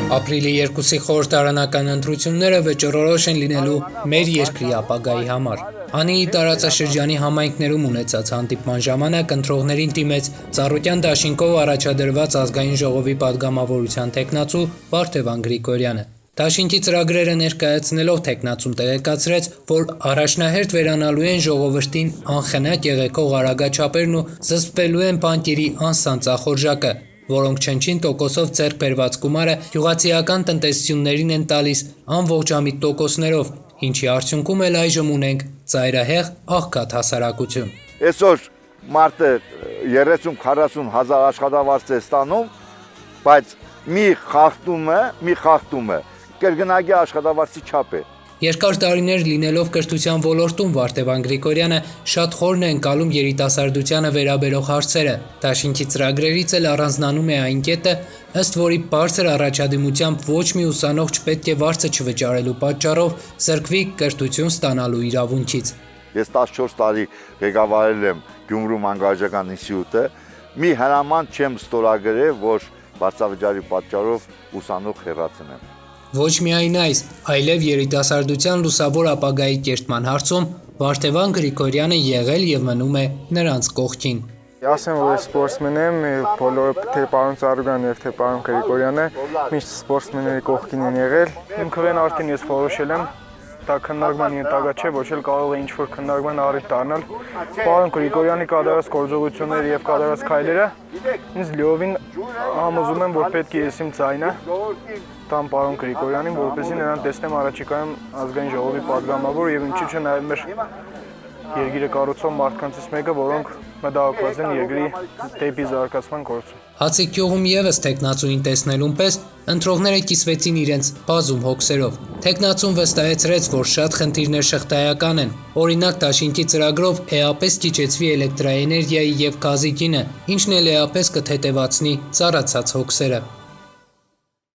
Ապրիլի 2-ի խորհրդարանական ընտրությունները վճռորոշ են լինելու մեր երկրի ապագայի համար։ Անիի տարածաշրջանի համայնքներում ունեցած հանդիպման ժամանակ ընտրողներին դիմեց Ծառուկյան դաշինքով առաջադրված ազգային ժողովի падգամավորության թեկնածու Վարդևան Գրիգորյանը։ Դաշինքի ծրագրերը ներկայացնելով թեկնածուն տեղեկացրեց, որ առաջնահերթ վերանալու են ժողովրդին անխնա կեղեքող արագաչափերն ու զսպվելու են բանկերի անսան ծախորժակը, որոնք չնչին տոկոսով ձեռք բերված գումարը գյուղացիական տնտեսություններին են տալիս անողջամիտ տոկոսներով, ինչի արդյունքում էլ այժմ ունենք ծայրահեղ աղքատ հասարակություն։ Այսօր մարդը 30-40 հազար աշխատավարձ է ստանում, բայց մի խախտում է կրկնակի աշխատավարձի չափ է։ Երկար տարիներ լինելով կրթության ոլորտում Վարդևան Գրիգորյանը շատ խորն է ընկալում երիտասարդությանը վերաբերող հարցերը։ Դաշինքի ծրագրերից էլ առանձնանում է այն կետը, ըստ որի բարձր առաջադիմությամբ ոչ մի ուսանող չպետք է վարձը չվճարելու պատճառով զրկվի կրթություն ստանալու իրավունքից։ Ես 14 տարի ղեկավարել եմ Գյումրու մանկավարժական ինստիտուտը, մի հրաման չեմ ստորագրել, որ վարձավճարի պատճառով ուսանող հեռացնեմ։ Ոչ միայն այս, այլև երիտասարդության լուսավոր ապագայի կերտման հարցում Վարդևան Գրիգորյանը եղել եւ մնում է նրանց կողքին։ Ասեմ, որ սպորտսմեն եմ, բոլորը թե պարոն Ծառուկյանը եւ թե պարոն Գրիգորյանը միշտ սպորտսմենների կողքին են եղել։ Ինքնին արդեն ես որոշել եմ, դա քննարկման ենթակա չէ, ոչ էլ կարող է ինչ-որ քննարկման առիթ դառնալ։ Պարոն Գրիգորյանի կատարած գործողությունները եւ կատարած քայլերը ինձ լիովին համոզում են, որ պետք է ես իմ ձայնը տամ պարոն Գրիգորյանին, որպեսզի նրան տեսնեմ առաջիկայում ազգային ժողովի падգամավոր եւ ինչի՞ չէ նաեւ մեր երկիրը կառուցող մարդկանցից մեկը, որոնք մտահոգված են երկրի դեպի զարգացման գործում։ Հացիկ գյուղում եւս թեկնածուին տեսնելուն պես ընտրողները կիսվեցին իրենց բազում հոգսերով։ Թեկնածուն վստահեցրեց, որ շատ խնդիրներ շղթայական են։ Օրինակ դաշինքի ծրագրով էապես կիջեցվի էլեկտրաէներգիայի եւ գազի գինը, ինչն էլ էապես կթեթևացնի ծառացած հոգսերը։